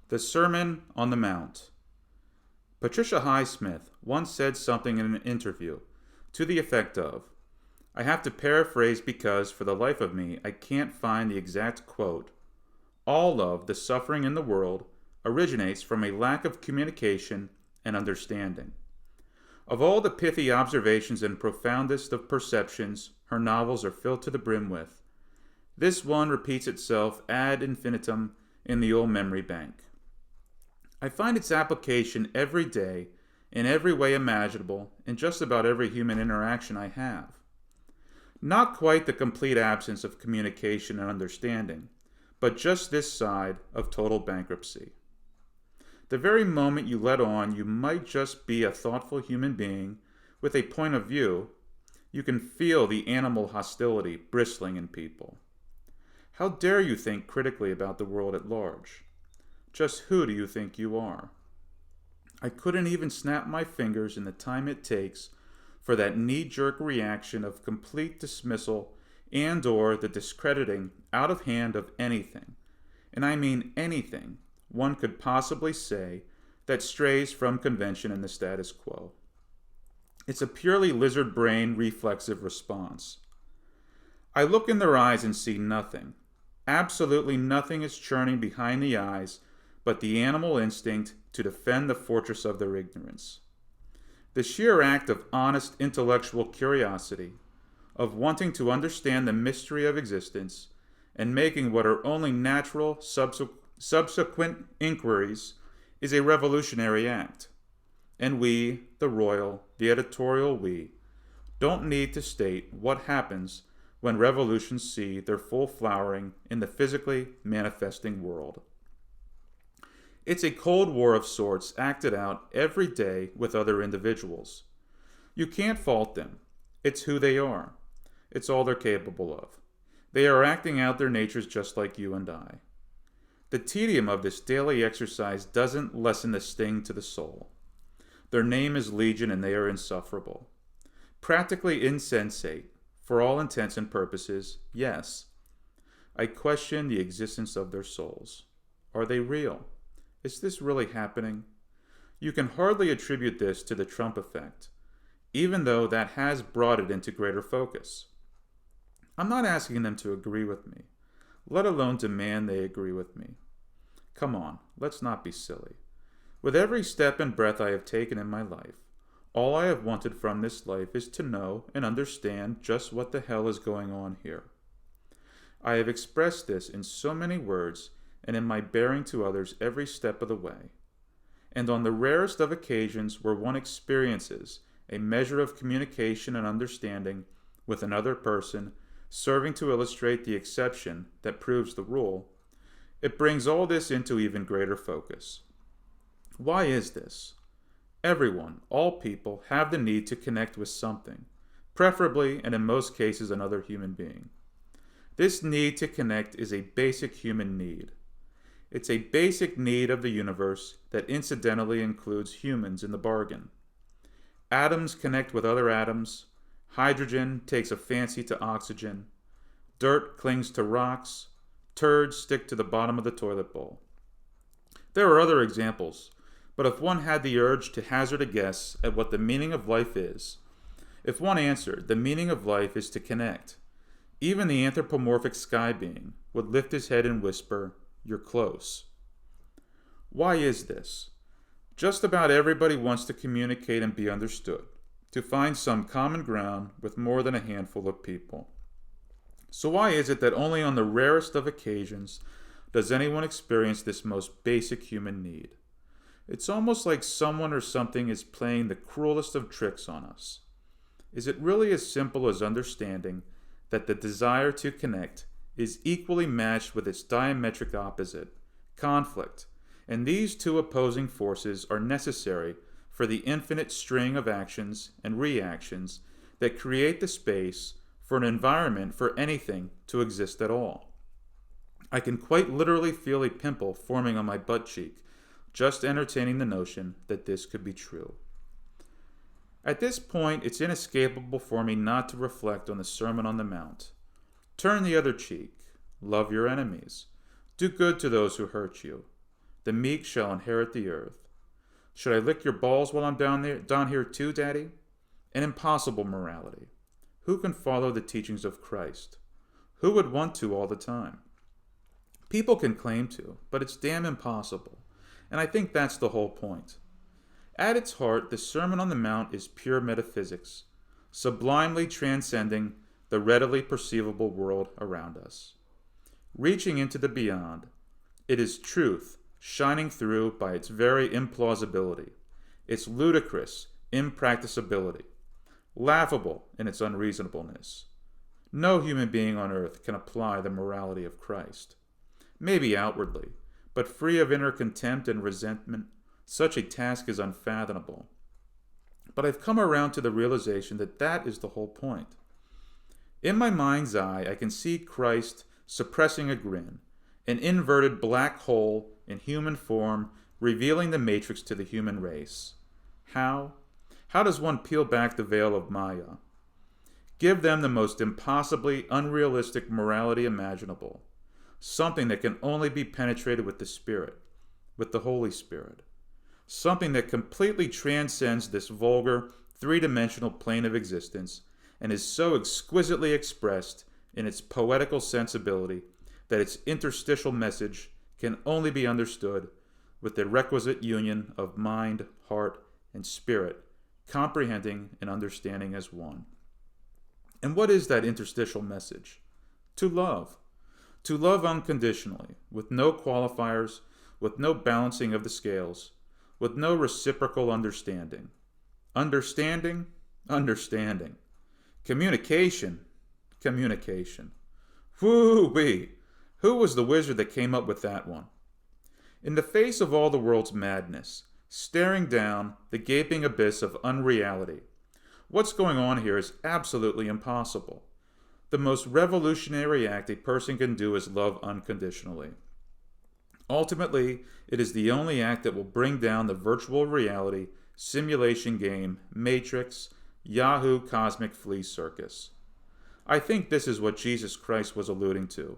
The Sermon on the Mount. Patricia Highsmith once said something in an interview to the effect of, I have to paraphrase because, for the life of me, I can't find the exact quote. All of the suffering in the world originates from a lack of communication and understanding. Of all the pithy observations and profoundest of perceptions her novels are filled to the brim with, this one repeats itself ad infinitum in the old memory bank. I find its application every day, in every way imaginable, in just about every human interaction I have. Not quite the complete absence of communication and understanding, but just this side of total bankruptcy. The very moment you let on you might just be a thoughtful human being with a point of view, you can feel the animal hostility bristling in people. How dare you think critically about the world at large? Just who do you think you are? I couldn't even snap my fingers in the time it takes for that knee-jerk reaction of complete dismissal and/or the discrediting out of hand of anything, and I mean anything, one could possibly say that strays from convention and the status quo. It's a purely lizard brain reflexive response. I look in their eyes and see nothing. Absolutely nothing is churning behind the eyes but the animal instinct to defend the fortress of their ignorance. The sheer act of honest intellectual curiosity, of wanting to understand the mystery of existence, and making what are only natural subsequent inquiries, is a revolutionary act. And we, the royal, the editorial we, don't need to state what happens when revolutions see their full flowering in the physically manifesting world. It's a cold war of sorts acted out every day with other individuals. You can't fault them. It's who they are. It's all they're capable of. They are acting out their natures just like you and I. The tedium of this daily exercise doesn't lessen the sting to the soul. Their name is Legion and they are insufferable. Practically insensate, for all intents and purposes, yes. I question the existence of their souls. Are they real? Is this really happening? You can hardly attribute this to the Trump effect, even though that has brought it into greater focus. I'm not asking them to agree with me, let alone demand they agree with me. Come on, let's not be silly. With every step and breath I have taken in my life, all I have wanted from this life is to know and understand just what the hell is going on here. I have expressed this in so many words and in my bearing to others every step of the way. And on the rarest of occasions where one experiences a measure of communication and understanding with another person, serving to illustrate the exception that proves the rule, it brings all this into even greater focus. Why is this? Everyone, all people, have the need to connect with something, preferably and in most cases another human being. This need to connect is a basic human need. It's a basic need of the universe that incidentally includes humans in the bargain. Atoms connect with other atoms, hydrogen takes a fancy to oxygen, dirt clings to rocks, turds stick to the bottom of the toilet bowl. There are other examples, but if one had the urge to hazard a guess at what the meaning of life is, if one answered the meaning of life is to connect, even the anthropomorphic sky being would lift his head and whisper, "You're close." Why is this? Just about everybody wants to communicate and be understood, to find some common ground with more than a handful of people. So why is it that only on the rarest of occasions does anyone experience this most basic human need? It's almost like someone or something is playing the cruelest of tricks on us. Is it really as simple as understanding that the desire to connect is equally matched with its diametric opposite, conflict, and these two opposing forces are necessary for the infinite string of actions and reactions that create the space for an environment for anything to exist at all? I can quite literally feel a pimple forming on my butt cheek, just entertaining the notion that this could be true. At this point, it's inescapable for me not to reflect on the Sermon on the Mount. Turn the other cheek. Love your enemies. Do good to those who hurt you. The meek shall inherit the earth. Should I lick your balls while I'm down here too, Daddy? An impossible morality. Who can follow the teachings of Christ? Who would want to all the time? People can claim to, but it's damn impossible. And I think that's the whole point. At its heart, the Sermon on the Mount is pure metaphysics, sublimely transcending the readily perceivable world around us. Reaching into the beyond, it is truth shining through by its very implausibility, its ludicrous impracticability, laughable in its unreasonableness. No human being on earth can apply the morality of Christ. Maybe outwardly, but free of inner contempt and resentment, such a task is unfathomable. But I've come around to the realization that that is the whole point. In my mind's eye, I can see Christ suppressing a grin, an inverted black hole in human form, revealing the matrix to the human race. How? How does one peel back the veil of Maya? Give them the most impossibly unrealistic morality imaginable, something that can only be penetrated with the Spirit, with the Holy Spirit, something that completely transcends this vulgar, three-dimensional plane of existence and is so exquisitely expressed in its poetical sensibility that its interstitial message can only be understood with the requisite union of mind, heart, and spirit, comprehending and understanding as one. And what is that interstitial message? To love. To love unconditionally, with no qualifiers, with no balancing of the scales, with no reciprocal understanding. Understanding? Understanding. Communication? Communication. Woo-wee! Who was the wizard that came up with that one? In the face of all the world's madness, staring down the gaping abyss of unreality, what's going on here is absolutely impossible. The most revolutionary act a person can do is love unconditionally. Ultimately, it is the only act that will bring down the virtual reality, simulation game, matrix, Yahoo cosmic flea circus. I think this is what Jesus Christ was alluding to.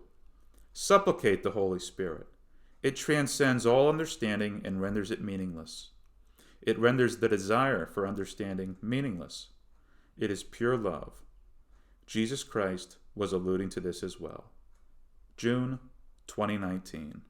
Supplicate the Holy Spirit. It transcends all understanding and renders it meaningless. It renders the desire for understanding meaningless. It is pure love. Jesus Christ was alluding to this as well. June 2019.